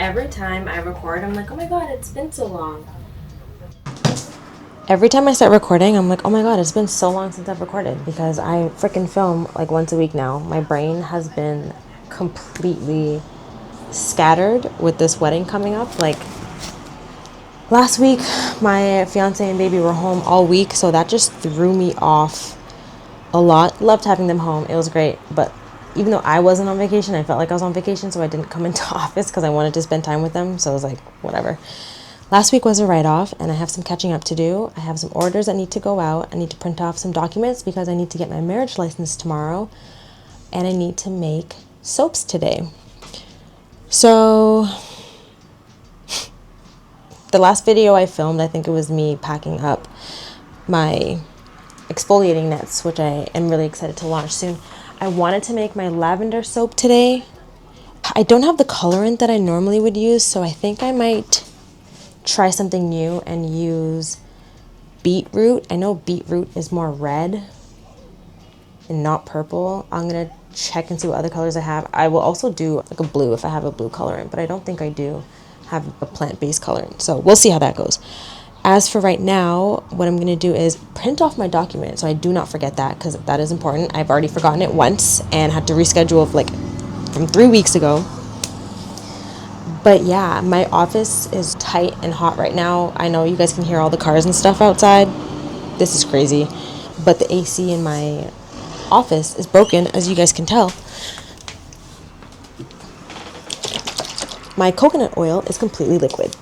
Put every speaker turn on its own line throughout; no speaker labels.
Every time I record, I'm like, oh my god, it's been so long.
Every time I start recording, I'm like, oh my god, it's been so long since I've recorded because I freaking film like once a week now. My brain has been completely scattered with this wedding coming up. Like last week, my fiance and baby were home all week, so that just threw me off a lot. Loved having them home. It was great, but even though I wasn't on vacation, I felt like I was on vacation, so I didn't come into office because I wanted to spend time with them. So I was like, whatever. Last week was a write-off, and I have some catching up to do. I have some orders that need to go out. I need to print off some documents because I need to get my marriage license tomorrow, and I need to make soaps today. So the last video I filmed, I think it was me packing up my exfoliating nets, which I am really excited to launch soon. I wanted to make my lavender soap today. I don't have the colorant that I normally would use, so I think I might try something new and use beetroot. I know beetroot is more red and not purple. I'm gonna check and see what other colors I have. I will also do like a blue if I have a blue colorant, but I don't think I do have a plant-based colorant, so we'll see how that goes. As for right now, what I'm gonna do is print off my document so I do not forget that, because that is important. I've already forgotten it once and had to reschedule like from 3 weeks ago. But yeah, my office is tight and hot right now. I know you guys can hear all the cars and stuff outside. This is crazy. But the AC in my office is broken, as you guys can tell. My coconut oil is completely liquid.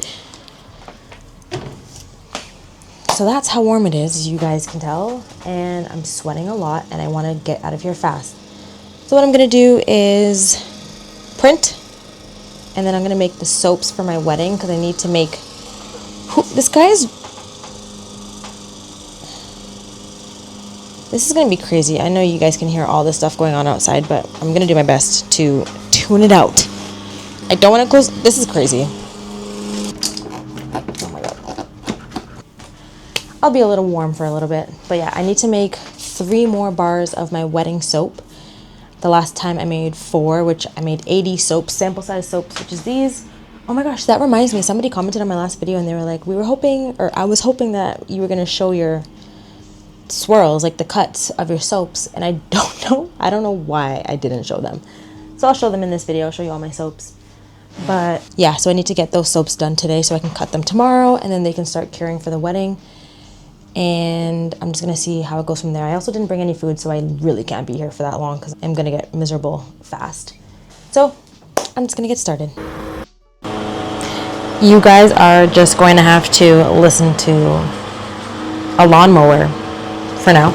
So that's how warm it is, as you guys can tell. And I'm sweating a lot and I want to get out of here fast. So what I'm going to do is print, and then I'm going to make the soaps for my wedding because I need to make... This is going to be crazy. I know you guys can hear all this stuff going on outside, but I'm going to do my best to tune it out. I don't want to close... This is crazy. Oh my god. I'll be a little warm for a little bit. But yeah, I need to make 3 more bars of my wedding soap. The last time I made 4, which I made 80 soaps, sample size soaps, which is these. Oh my gosh, that reminds me. Somebody commented on my last video and they were like, I was hoping that you were going to show your swirls, like the cuts of your soaps, and I don't know why I didn't show them. So I'll show them in this video. I'll show you all my soaps. But yeah, so I need to get those soaps done today so I can cut them tomorrow, and then they can start curing for the wedding. And I'm just gonna see how it goes from there. I also didn't bring any food, so I really can't be here for that long because I'm gonna get miserable fast. So I'm just gonna get started. You guys are just going to have to listen to a lawnmower for now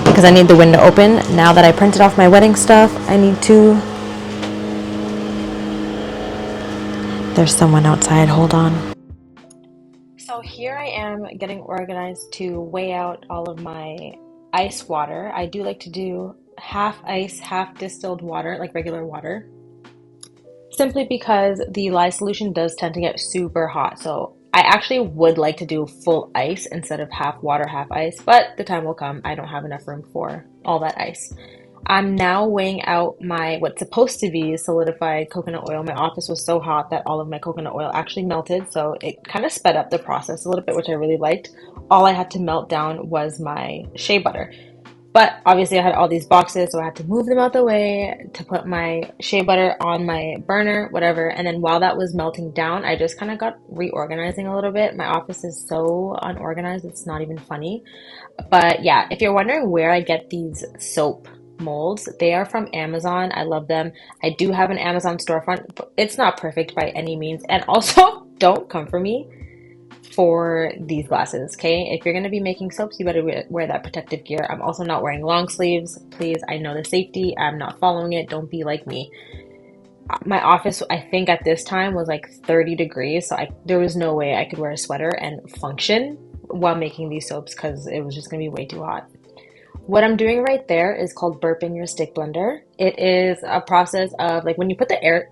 because I need the window open. Now that I printed off my wedding stuff, I need to... There's someone outside, hold on. So here I am getting organized to weigh out all of my ice water. I do like to do half ice, half distilled water, like regular water, simply because the lye solution does tend to get super hot. So I actually would like to do full ice instead of half water, half ice, but the time will come. I don't have enough room for all that ice. I'm now weighing out my what's supposed to be solidified coconut oil. My office was so hot that all of my coconut oil actually melted, so it kind of sped up the process a little bit, which I really liked. All I had to melt down was my shea butter. But obviously I had all these boxes, so I had to move them out the way to put my shea butter on my burner, whatever. And then while that was melting down, I just kind of got reorganizing a little bit. My office is so unorganized, it's not even funny. But yeah, if you're wondering where I get these soap molds, they are from Amazon. I love them. I do have an Amazon storefront, but it's not perfect by any means. And also, don't come for me for these glasses, okay? If you're going to be making soaps, you better wear that protective gear. I'm also not wearing long sleeves. Please, I know the safety. I'm not following it. Don't be like me. My office, I think at this time, was like 30 degrees, so there was no way I could wear a sweater and function while making these soaps because it was just going to be way too hot. What I'm doing right there is called burping your stick blender. It is a process of like when you put the air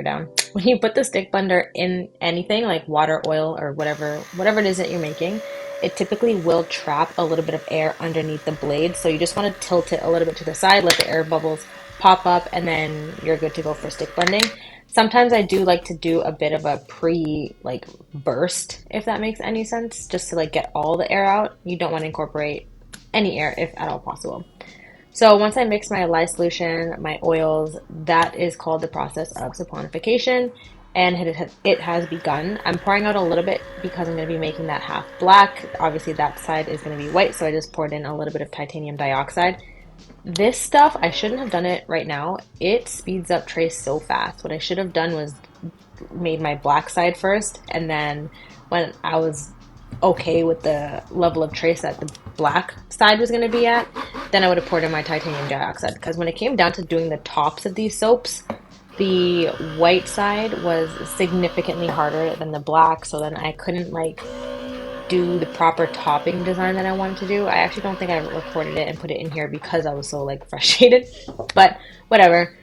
down, when you put the stick blender in anything like water, oil, or whatever it is that you're making, it typically will trap a little bit of air underneath the blade. So you just want to tilt it a little bit to the side, let the air bubbles pop up, and then you're good to go for stick blending. Sometimes I do like to do a bit of a like burst, if that makes any sense, just to like get all the air out. You don't want to incorporate any air if at all possible. So once I mix my lye solution, my oils, that is called the process of saponification, and it has begun. I'm pouring out a little bit because I'm going to be making that half black. Obviously that side is going to be white, so I just poured in a little bit of titanium dioxide. This stuff, I shouldn't have done it right now. It speeds up trace so fast. What I should have done was made my black side first, and then when I was okay with the level of trace that the black side was going to be at, then I would have poured in my titanium dioxide. Because when it came down to doing the tops of these soaps, the white side was significantly harder than the black, so then I couldn't like do the proper topping design that I wanted to do. I actually don't think I recorded it and put it in here because I was so like frustrated, but whatever.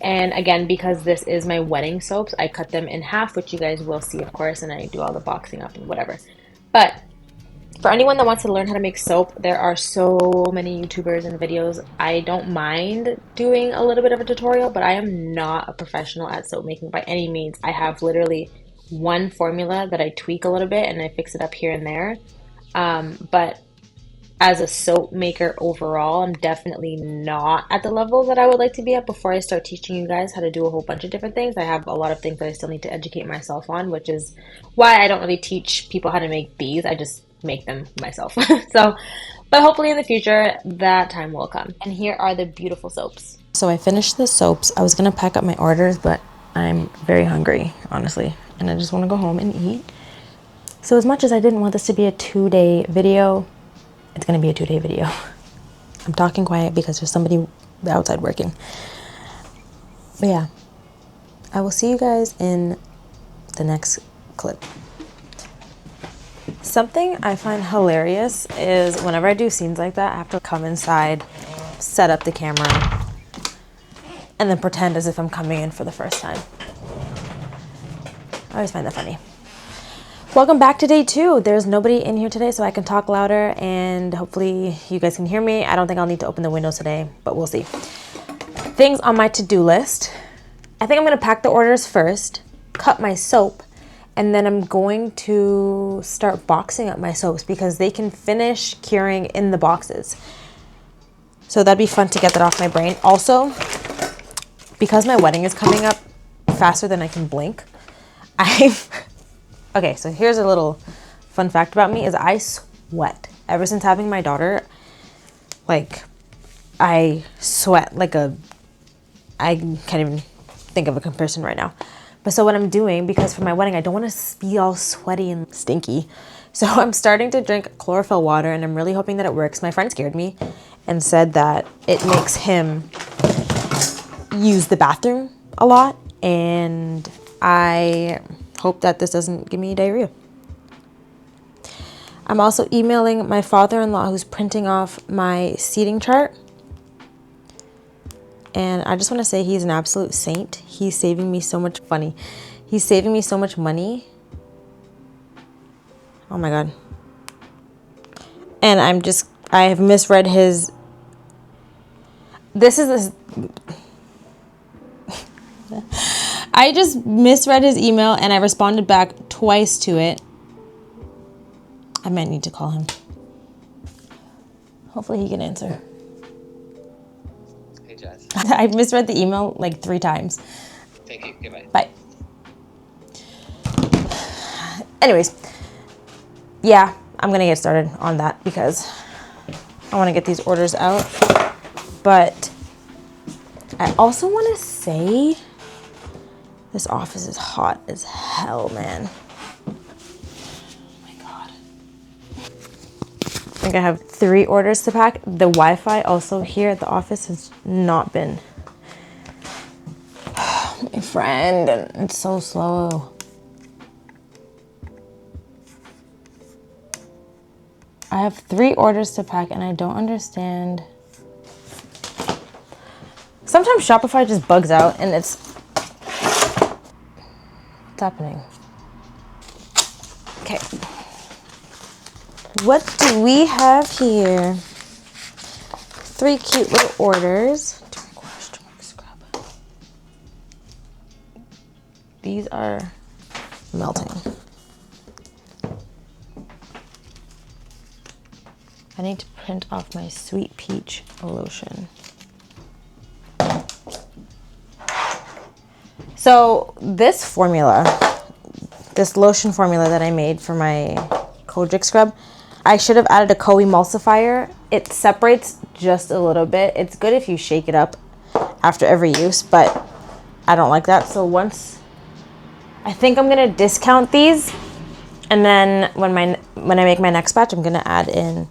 And again, because this is my wedding soaps, I cut them in half, which you guys will see, of course, and I do all the boxing up and whatever. But for anyone that wants to learn how to make soap, there are so many YouTubers and videos. I don't mind doing a little bit of a tutorial, but I am not a professional at soap making by any means. I have literally one formula that I tweak a little bit and I fix it up here and there. But as a soap maker overall, I'm definitely not at the level that I would like to be at before I start teaching you guys how to do a whole bunch of different things. I have a lot of things that I still need to educate myself on, which is why I don't really teach people how to make these. I just make them myself. So, but hopefully in the future, that time will come. And here are the beautiful soaps. So I finished the soaps. I was going to pack up my orders, but I'm very hungry, honestly. And I just want to go home and eat. So as much as I didn't want this to be a 2-day video, it's going to be a 2-day video. I'm talking quiet because there's somebody outside working. But yeah, I will see you guys in the next clip. Something I find hilarious is whenever I do scenes like that, I have to come inside, set up the camera, and then pretend as if I'm coming in for the first time. I always find that funny. Welcome back to day 2. There's nobody in here today, so I can talk louder and hopefully you guys can hear me. I don't think I'll need to open the windows today, but we'll see. Things on my to-do list. I think I'm going to pack the orders first, cut my soap, and then I'm going to start boxing up my soaps because they can finish curing in the boxes. So that'd be fun to get that off my brain. Also, because my wedding is coming up faster than I can blink, okay, so here's a little fun fact about me is I sweat. Ever since having my daughter, like, I sweat like I can't even think of a comparison right now. But so what I'm doing, because for my wedding, I don't want to be all sweaty and stinky. So I'm starting to drink chlorophyll water, and I'm really hoping that it works. My friend scared me and said that it makes him use the bathroom a lot, and I hope that this doesn't give me diarrhea. I'm also emailing my father-in-law who's printing off my seating chart. And I just want to say he's an absolute saint. He's saving me so much funny. He's saving me so much money. Oh my God. And I have misread his, I just misread his email and I responded back twice to it. I might need to call him. Hopefully he can answer.
Hey, Jess.
I misread the email like 3 times.
Thank you. Goodbye.
Bye. Anyways, yeah, I'm gonna get started on that because I want to get these orders out. But I also want to say this office is hot as hell, man. Oh my God. I think I have 3 orders to pack. The Wi-Fi also here at the office has not been my friend, and it's so slow. I have 3 orders to pack and I don't understand. Sometimes Shopify just bugs out and it's what's happening? Okay. What do we have here? 3 cute little orders. these are melting. I need to print off my Sweet Peach lotion. So this formula, this lotion formula that I made for my Kojic scrub, I should have added a co-emulsifier. It separates just a little bit. It's good if you shake it up after every use, but I don't like that. So I think I'm gonna discount these, and then when I make my next batch, I'm gonna add in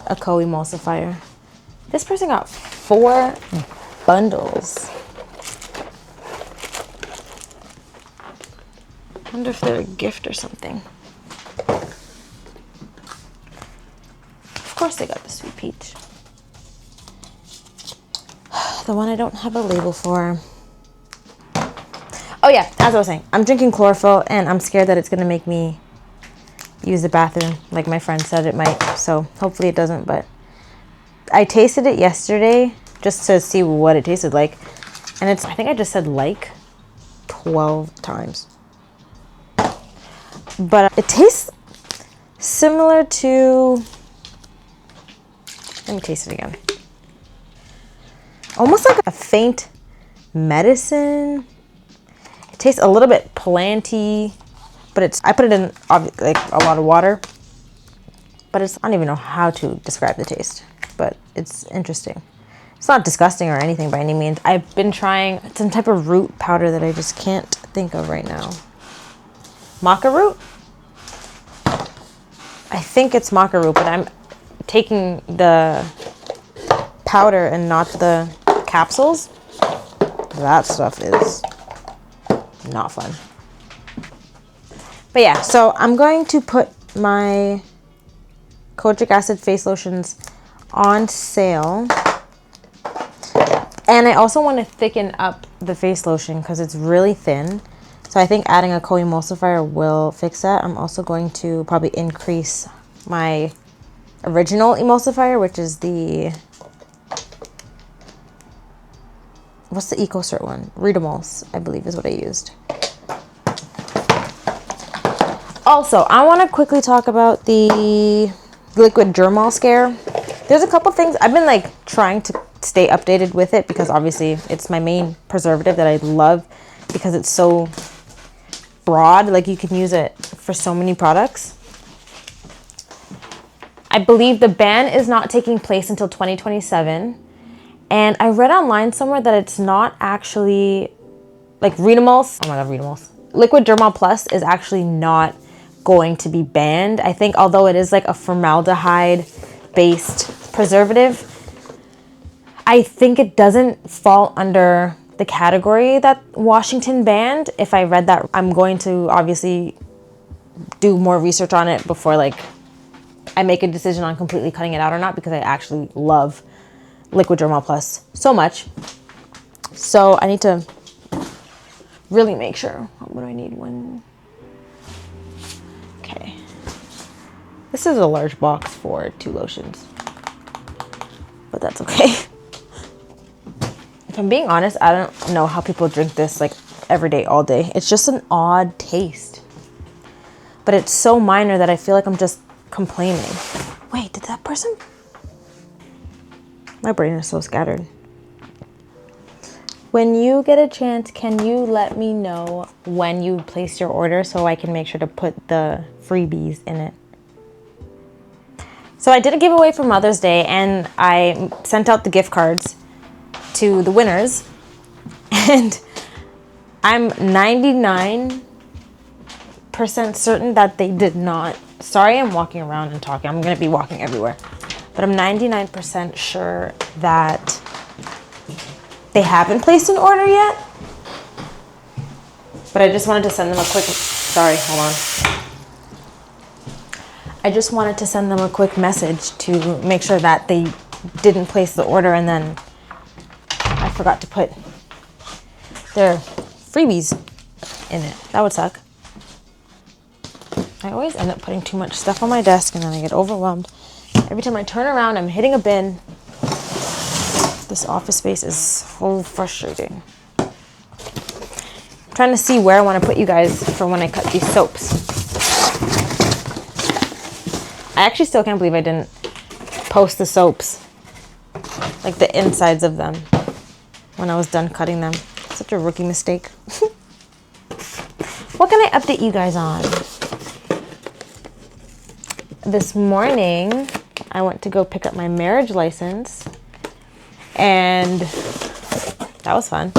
a co-emulsifier. This person got 4 bundles. I wonder if they're a gift or something. Of course they got the Sweet Peach. The one I don't have a label for. Oh yeah, as I was saying, I'm drinking chlorophyll and I'm scared that it's gonna make me use the bathroom like my friend said it might. So hopefully it doesn't, but I tasted it yesterday just to see what it tasted like. And I think I just said like 12 times. But it tastes similar to, let me taste it again. Almost like a faint medicine. It tastes a little bit planty, but I put it in like a lot of water. But I don't even know how to describe the taste, but it's interesting. It's not disgusting or anything by any means. I've been trying some type of root powder that I just can't think of right now. Maca root? I think it's maca root, but I'm taking the powder and not the capsules. That stuff is not fun. But yeah, so I'm going to put my kojic acid face lotions on sale. And I also want to thicken up the face lotion because it's really thin. So I think adding a co-emulsifier will fix that. I'm also going to probably increase my original emulsifier, which is what's the EcoCert one? Redamols, I believe is what I used. Also, I want to quickly talk about the liquid dermal scare. There's a couple things I've been like trying to stay updated with it because obviously it's my main preservative that I love because it's so broad. Like you can use it for so many products. I believe the ban is not taking place until 2027. And I read online somewhere that it's not actually like Redamols. Oh my God, Redamols. Liquid Dermal Plus is actually not going to be banned. I think although it is like a formaldehyde based preservative, I think it doesn't fall under the category that Washington banned. If I read that, I'm going to obviously do more research on it before like I make a decision on completely cutting it out or not, because I actually love Liquid Dermal Plus so much. So I need to really make sure. What do I need? One. Okay. This is a large box for 2 lotions, but that's okay. If I'm being honest, I don't know how people drink this like every day, all day. It's just an odd taste, but it's so minor that I feel like I'm just complaining. Wait, did that person? My brain is so scattered. When you get a chance, can you let me know when you place your order so I can make sure to put the freebies in it? So I did a giveaway for Mother's Day and I sent out the gift cards to the winners, and I'm 99% certain that they did not. Sorry, I'm walking around and talking. I'm going to be walking everywhere. But I'm 99% sure that they haven't placed an order yet. But I just wanted to send them a quick, sorry, hold on. I just wanted to send them a quick message to make sure that they didn't place the order and then I forgot to put their freebies in it. That would suck. I always end up putting too much stuff on my desk and then I get overwhelmed. Every time I turn around, I'm hitting a bin. This office space is so frustrating. trying to see where I want to put you guys for when I cut these soaps. I actually still can't believe I didn't post the soaps, like the insides of them, when I was done cutting them. Such a rookie mistake. What can I update you guys on? This morning, I went to go pick up my marriage license, and that was fun.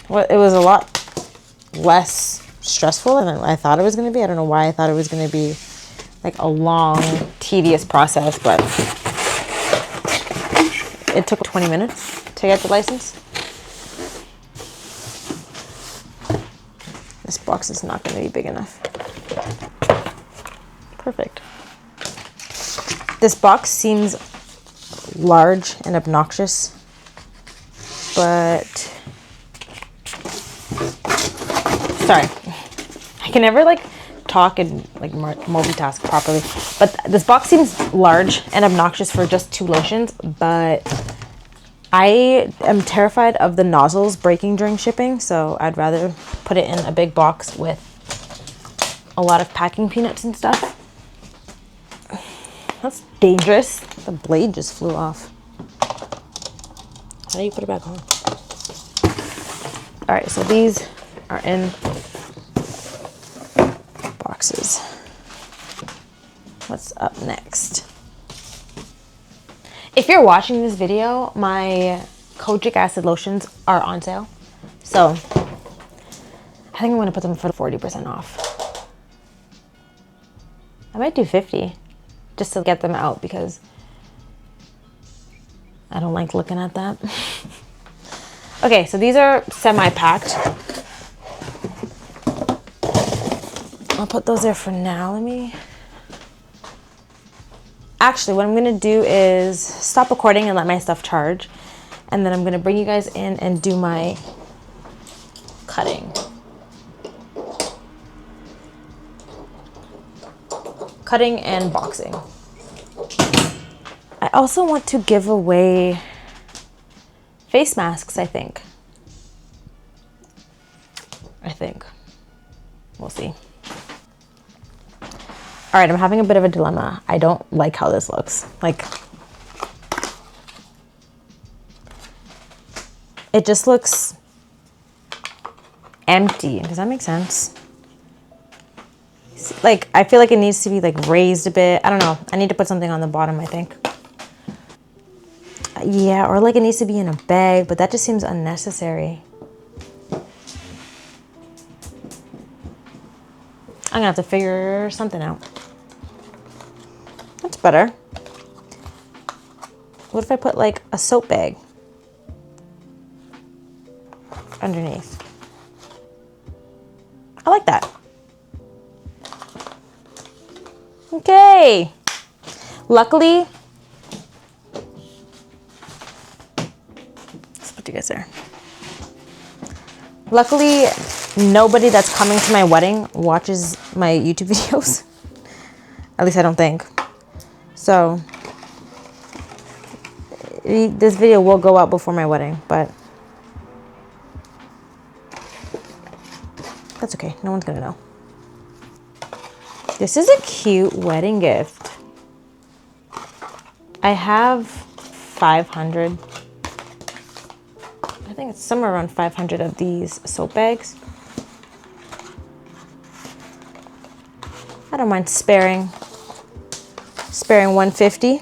Well, it was a lot less stressful than I thought it was going to be. I don't know why I thought it was going to be like a long, tedious process, but it took 20 minutes to get the license. This box is not going to be big enough. Perfect. This box seems large and obnoxious, but sorry, I can never like talk and like multitask properly, but this box seems large and obnoxious for just 2 lotions, but I am terrified of the nozzles breaking during shipping, so I'd rather put it in a big box with a lot of packing peanuts and stuff. That's dangerous. The blade just flew off. How do you put it back on? All right, so these are in boxes. What's up next? If you're watching this video, my kojic acid lotions are on sale. So I think I'm gonna put them for 40% off. I might do 50 just to get them out because I don't like looking at that. Okay, so these are semi-packed. I'll put those there for now. Actually, what I'm gonna do is stop recording and let my stuff charge. And then I'm gonna bring you guys in and do my cutting. Cutting and boxing. I also want to give away face masks, I think. We'll see. All right, I'm having a bit of a dilemma. I don't like how this looks. Like, it just looks empty. Does that make sense? Like, I feel like it needs to be like raised a bit. I don't know. I need to put something on the bottom, I think. Yeah, or like it needs to be in a bag, but that just seems unnecessary. I'm gonna have to figure something out. That's better. What if I put like a soap bag underneath? I like that. Okay. Luckily, let's put you guys there. Luckily, nobody that's coming to my wedding watches my YouTube videos. At least I don't think. So, this video will go out before my wedding, but that's okay. No one's gonna know. This is a cute wedding gift. I have 500. I think it's somewhere around 500 of these soap bags. I don't mind sparing 150.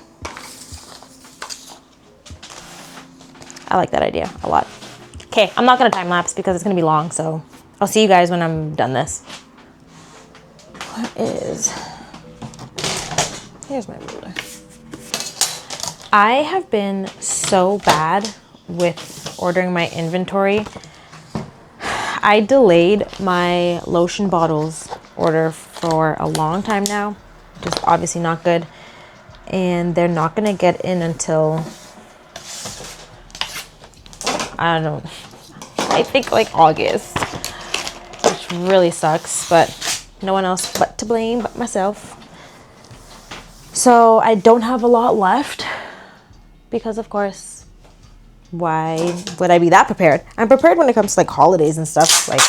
I like that idea a lot. Okay, I'm not gonna time lapse because it's gonna be long, so I'll see you guys when I'm done this. Here's my ruler. I have been so bad with ordering my inventory. I delayed my lotion bottles order for a long time now, which is obviously not good. And they're not gonna get in until, I think like August, which really sucks, but no one else but to blame but myself. So I don't have a lot left because of course why would I be that prepared? I'm prepared when it comes to like holidays and stuff. Like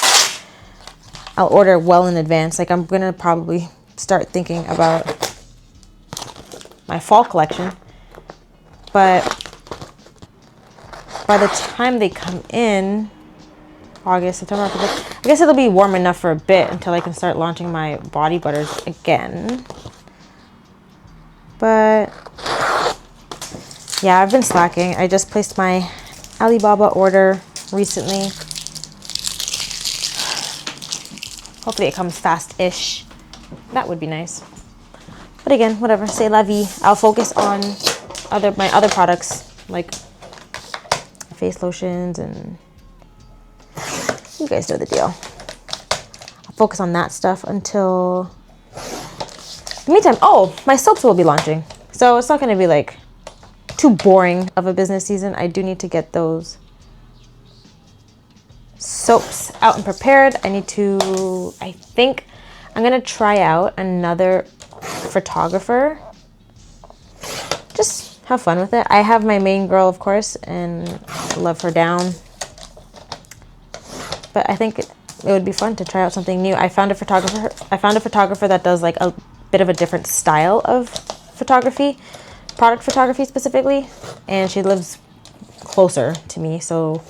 I'll order well in advance. Like I'm gonna probably start thinking about my fall collection, but by the time they come in, August, September, October, I guess it'll be warm enough for a bit until I can start launching my body butters again. But yeah, I've been slacking. I just placed my Alibaba order recently. Hopefully it comes fast-ish. That would be nice. But again, whatever, c'est la vie. I'll focus on my other products, like face lotions, and you guys know the deal. I'll focus on that stuff until the meantime. Oh, my soaps will be launching, so it's not going to be like too boring of a business season. I do need to get those soaps out and prepared. I think I'm going to try out another photographer. Just have fun with it. I have my main girl, of course, and love her down. But I think it would be fun to try out something new. I found a photographer that does like a bit of a different style of photography, product photography specifically, and she lives closer to me, so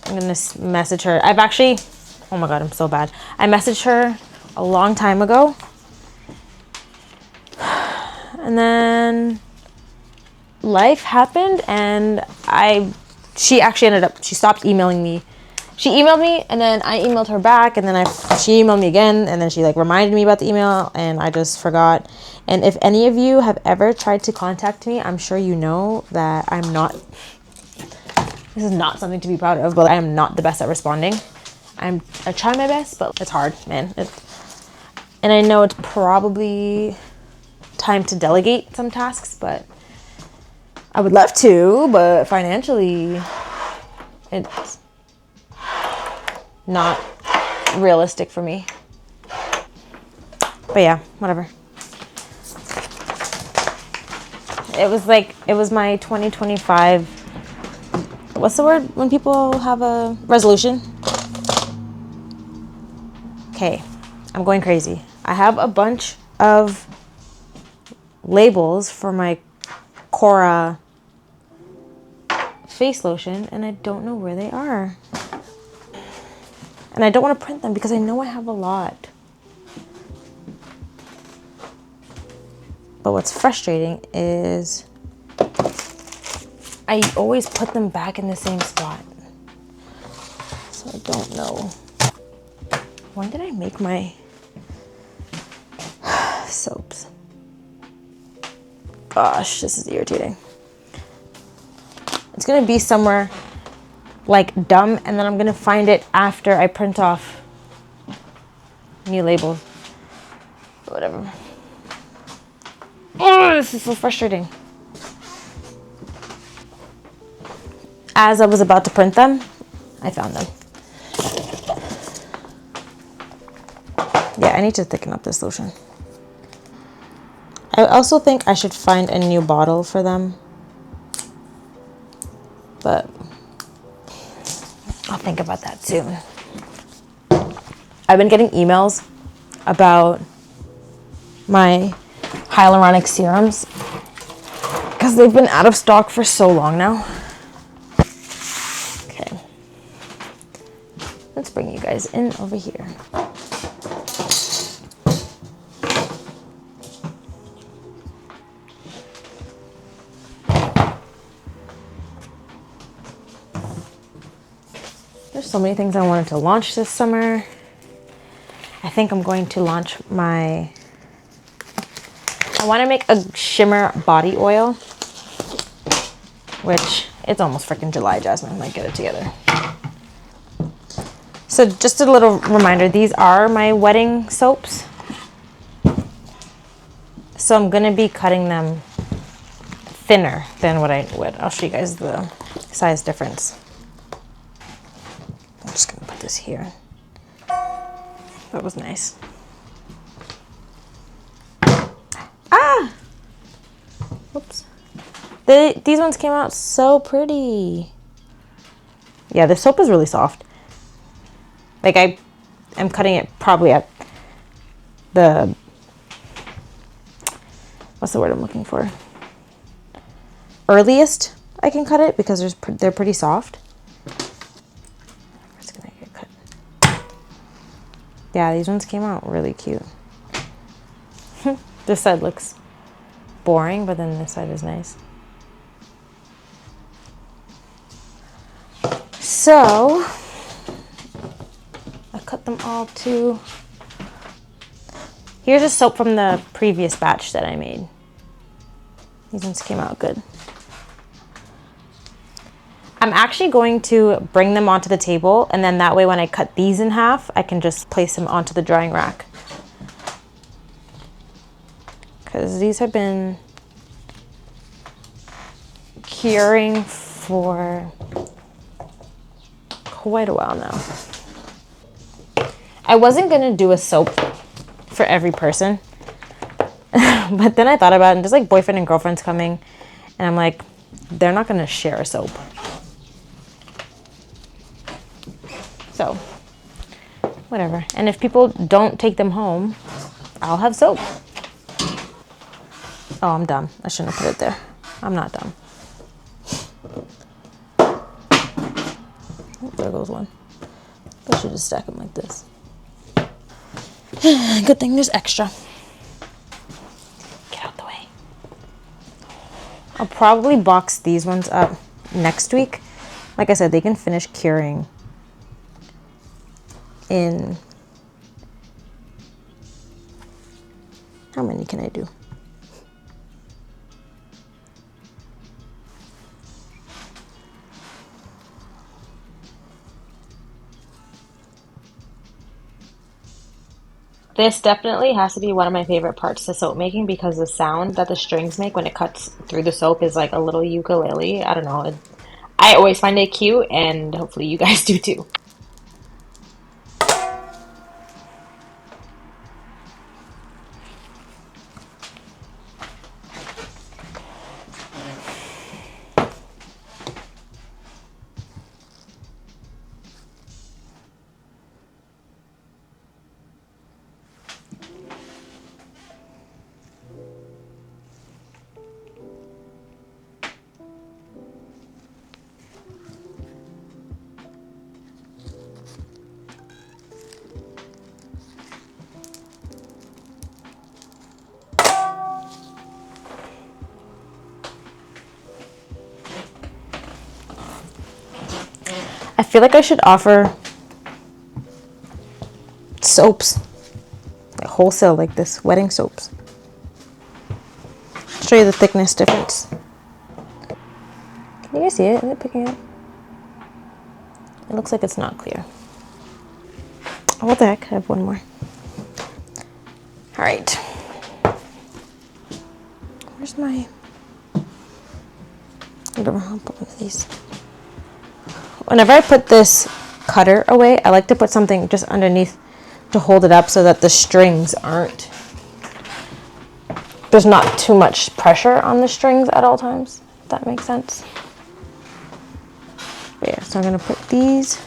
I'm gonna message her. I've actually, oh my god, I'm so bad. I messaged her a long time ago, and then life happened, and she stopped emailing me. She emailed me, and then I emailed her back, and then she emailed me again, and then she like reminded me about the email, and I just forgot. And if any of you have ever tried to contact me, I'm sure you know that this is not something to be proud of, but I am not the best at responding. I try my best, but it's hard, man. And I know it's probably time to delegate some tasks, but I would love to, but financially, it's not realistic for me. But yeah, whatever. It was my 2025, what's the word when people have a resolution? Okay, I'm going crazy. I have a bunch of labels for my Cora face lotion, and I don't know where they are. And I don't want to print them because I know I have a lot. But what's frustrating is I always put them back in the same spot. So I don't know. When did I make my soaps? Gosh, this is irritating. It's gonna be somewhere like dumb, and then I'm gonna find it after I print off new labels. Whatever. Oh, this is so frustrating. As I was about to print them, I found them. Yeah, I need to thicken up this lotion. I also think I should find a new bottle for them, but I'll think about that soon. I've been getting emails about my hyaluronic serums because they've been out of stock for so long now. Okay, let's bring you guys in over here. There's so many things I wanted to launch this summer. I think I'm going to launch I want to make a shimmer body oil, which it's almost freaking July, Jasmine. Like, get it together. So just a little reminder, these are my wedding soaps. So I'm going to be cutting them thinner than what I would. I'll show you guys the size difference. I'm just going to put this here. That was nice. Whoops. These ones came out so pretty. Yeah, this soap is really soft. Like I'm cutting it probably at the, what's the word I'm looking for? Earliest I can cut it because they're pretty soft. It's gonna get cut. Yeah, these ones came out really cute. This side looks boring, but then this side is nice. So I cut them all to, here's a soap from the previous batch that I made. These ones came out good. I'm actually going to bring them onto the table, and then that way when I cut these in half, I can just place them onto the drying rack. Because these have been curing for quite a while now. I wasn't gonna do a soap for every person, but then I thought about it, and just like boyfriend and girlfriends coming, and I'm like, they're not gonna share a soap. So, whatever. And if people don't take them home, I'll have soap. Oh, I'm dumb. I shouldn't have put it there. I'm not dumb. Oh, there goes one. I should just stack them like this. Good thing there's extra. Get out the way. I'll probably box these ones up next week. Like I said, they can finish curing in, how many can I do? This definitely has to be one of my favorite parts to soap making, because the sound that the strings make when it cuts through the soap is like a little ukulele. I don't know. I always find it cute, and hopefully you guys do too. I feel like I should offer soaps, like wholesale, like this, wedding soaps. Show you the thickness difference. Can you guys see it? Is it picking up? It looks like it's not clear. Oh, what the heck? I have one more. All right. Where's my, whatever, I'll put one of these. Whenever I put this cutter away, I like to put something just underneath to hold it up so that the strings aren't, there's not too much pressure on the strings at all times, if that makes sense. But yeah, so I'm gonna put these.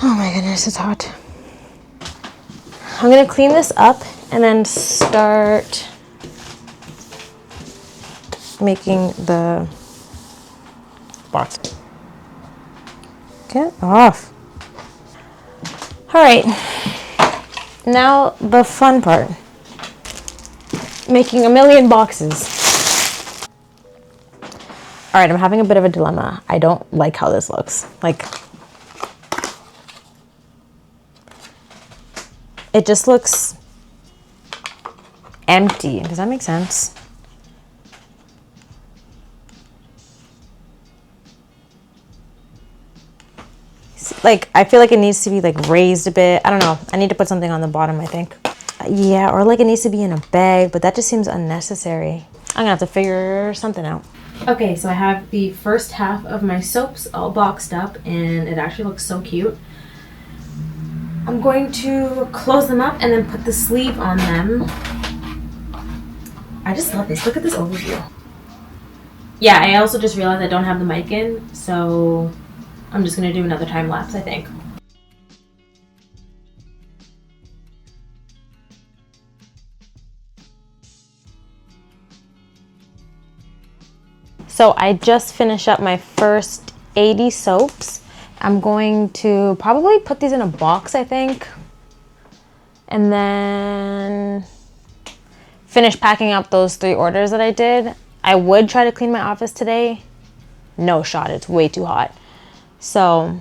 Oh my goodness, it's hot. I'm gonna clean this up and then start making the box. Get off. All right, now the fun part. Making a million boxes. All right, I'm having a bit of a dilemma. I don't like how this looks. Like, it just looks empty. Does that make sense? Like, I feel like it needs to be like raised a bit. I don't know. I need to put something on the bottom, I think. Yeah, or like it needs to be in a bag, but that just seems unnecessary. I'm gonna have to figure something out. Okay, so I have the first half of my soaps all boxed up, and it actually looks so cute. I'm going to close them up and then put the sleeve on them. I just love this. Look at this overview. Yeah, I also just realized I don't have the mic in, so
I'm just gonna do another time lapse, I think.
So I just finished up my first 80 soaps. I'm going to probably put these in a box, I think. And then finish packing up those 3 orders that I did. I would try to clean my office today. No shot, it's way too hot. So,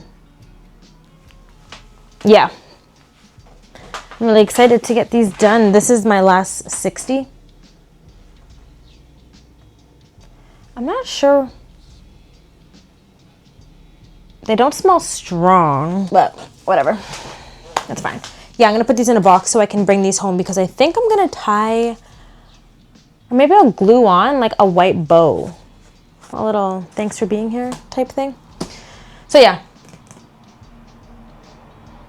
yeah. I'm really excited to get these done. This is my last 60. I'm not sure. They don't smell strong, but whatever. That's fine. Yeah, I'm gonna put these in a box so I can bring these home because I think I'm gonna tie, or maybe I'll glue on like a white bow. A little thanks for being here type thing. So yeah.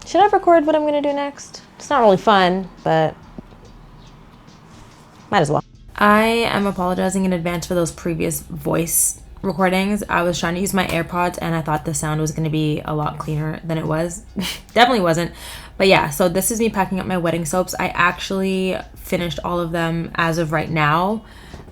Should I record what I'm gonna do next? It's not really fun, but might as well. I am apologizing in advance for those previous voice recordings. I was trying to use my AirPods and I thought the sound was going to be a lot cleaner than it was. Definitely wasn't. But yeah, so this is me packing up my wedding soaps. I actually finished all of them as of right now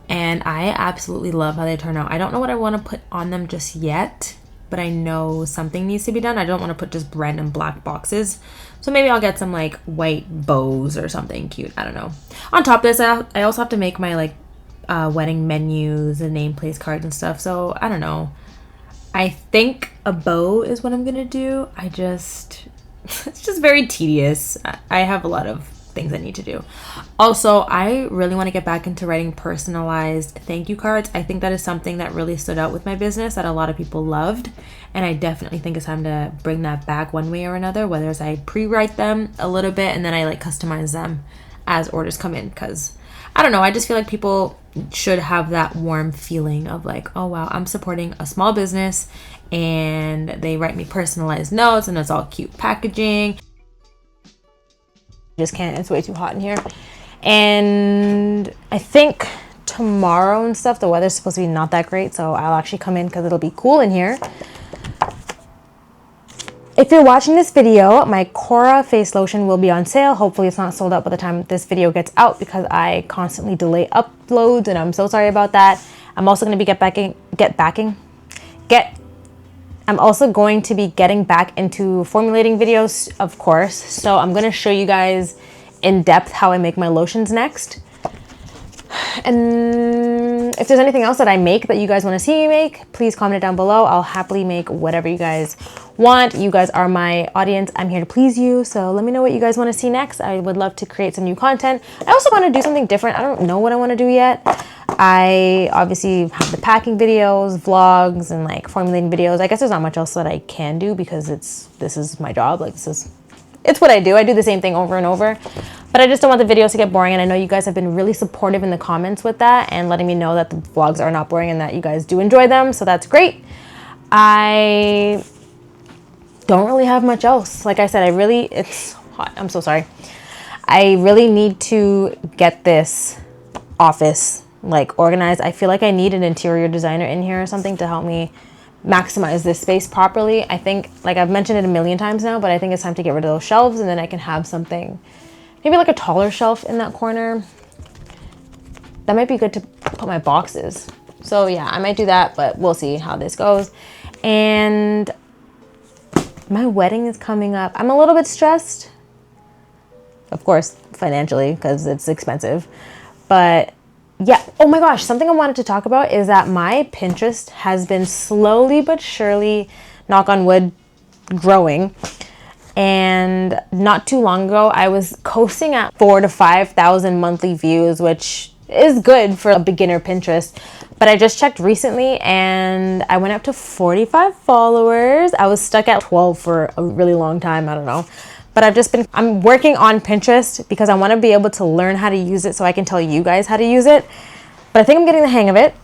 and I absolutely love how they turn out. I don't know what I want to put on them just yet, but I know something needs to be done. I don't want to put just random black boxes. So maybe I'll get some like white bows or something cute. I don't know. On top of this, I also have to make my like wedding menus and name place cards and stuff. So I don't know. I think a bow is what I'm going to do. It's just very tedious. I have a lot of things I need to do. Also, I really want to get back into writing personalized thank you cards. I think that is something that really stood out with my business that a lot of people loved. And I definitely think it's time to bring that back one way or another, whether it's I pre-write them a little bit and then I like customize them as orders come in. Because I don't know, I just feel like people should have that warm feeling of like, oh wow, I'm supporting a small business and they write me personalized notes and it's all cute packaging. Just can't, it's way too hot in here. And I think tomorrow and stuff the weather's supposed to be not that great, so I'll actually come in because it'll be cool in here. If you're watching this video, my Cora face lotion will be on sale. Hopefully it's not sold out by the time this video gets out because I constantly delay uploads and I'm so sorry about that. I'm also going to be I'm also going to be getting back into formulating videos, of course. So I'm going to show you guys in depth how I make my lotions next. And if there's anything else that I make that you guys want to see me make, please comment it down below. I'll happily make whatever you guys want. You guys are my audience. I'm here to please you. So let me know what you guys want to see next. I would love to create some new content. I also want to do something different. I don't know what I want to do yet. I obviously have the packing videos, vlogs, and like formulating videos. I guess there's not much else that I can do because this is my job. Like it's what I do. I do the same thing over and over. But I just don't want the videos to get boring, and I know you guys have been really supportive in the comments with that and letting me know that the vlogs are not boring and that you guys do enjoy them, so that's great. I don't really have much else. Like I said, it's hot. I'm so sorry. I really need to get this office like organized. I feel like I need an interior designer in here or something to help me maximize this space properly. I think, like I've mentioned it a million times now, but I think it's time to get rid of those shelves and then I can have something, maybe like a taller shelf in that corner. That might be good to put my boxes. So yeah, I might do that, but we'll see how this goes. And my wedding is coming up. I'm a little bit stressed, of course, financially, because it's expensive. But yeah, oh my gosh, something I wanted to talk about is that my Pinterest has been slowly but surely, knock on wood, growing. And not too long ago, I was coasting at 4,000 to 5,000 monthly views, which is good for a beginner Pinterest. But I just checked recently and I went up to 45 followers. I was stuck at 12 for a really long time, I don't know. But I'm working on Pinterest because I want to be able to learn how to use it so I can tell you guys how to use it. But I think I'm getting the hang of it.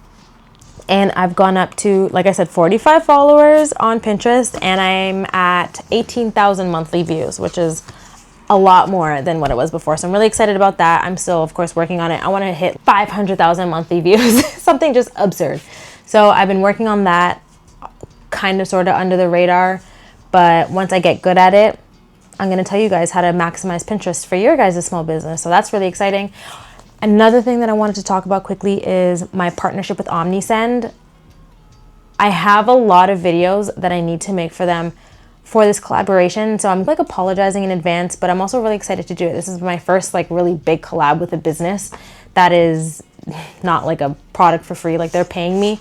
And I've gone up to, like I said, 45 followers on Pinterest, and I'm at 18,000 monthly views, which is a lot more than what it was before. So I'm really excited about that. I'm still, of course, working on it. I want to hit 500,000 monthly views, something just absurd. So I've been working on that kind of sort of under the radar, but once I get good at it, I'm going to tell you guys how to maximize Pinterest for your guys' small business. So that's really exciting. Another thing that I wanted to talk about quickly is my partnership with Omnisend. I have a lot of videos that I need to make for them for this collaboration. So I'm like apologizing in advance, but I'm also really excited to do it. This is my first like really big collab with a business that is not like a product for free, like they're paying me.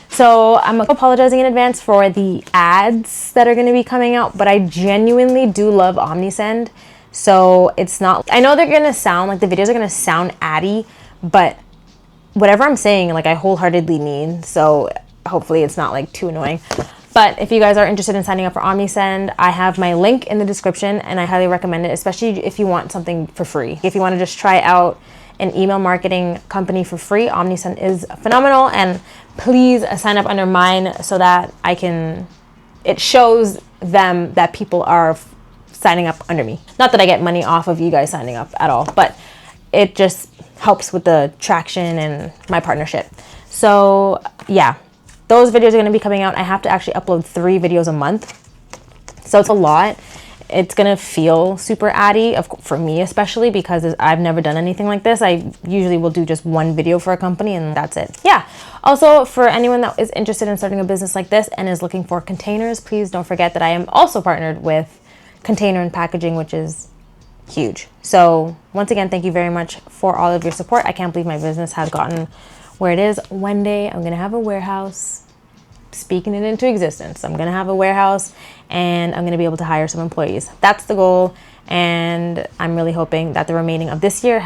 So I'm apologizing in advance for the ads that are going to be coming out, but I genuinely do love Omnisend. So it's not, I know they're going to sound like the videos are going to sound addy, but whatever I'm saying, like I wholeheartedly mean. So hopefully it's not like too annoying. But if you guys are interested in signing up for Omnisend, I have my link in the description and I highly recommend it, especially if you want something for free. If you want to just try out an email marketing company for free, Omnisend is phenomenal. And please sign up under mine so that it shows them that people are signing up under me. Not that I get money off of you guys signing up at all, but it just helps with the traction and my partnership. So yeah, those videos are going to be coming out. I have to actually upload 3 videos a month. So it's a lot. It's going to feel super addy, for me especially, because I've never done anything like this. I usually will do just 1 video for a company and that's it. Yeah. Also, for anyone that is interested in starting a business like this and is looking for containers, please don't forget that I am also partnered with Container and Packaging, which is huge. So once again, thank you very much for all of your support. I can't believe my business has gotten where it is. One day I'm going to have a warehouse, speaking it into existence. I'm going to have a warehouse and I'm going to be able to hire some employees. That's the goal. And I'm really hoping that the remaining of this year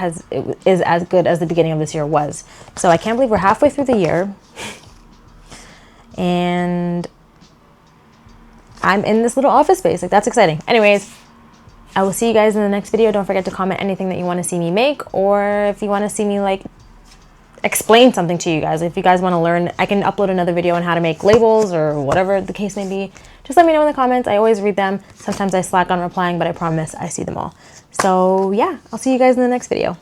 is as good as the beginning of this year was. So I can't believe we're halfway through the year and I'm in this little office space. Like, that's exciting. Anyways, I will see you guys in the next video. Don't forget to comment anything that you want to see me make, or if you want to see me like explain something to you guys. If you guys want to learn, I can upload another video on how to make labels or whatever the case may be. Just let me know in the comments. I always read them. Sometimes I slack on replying, but I promise I see them all. So yeah, I'll see you guys in the next video.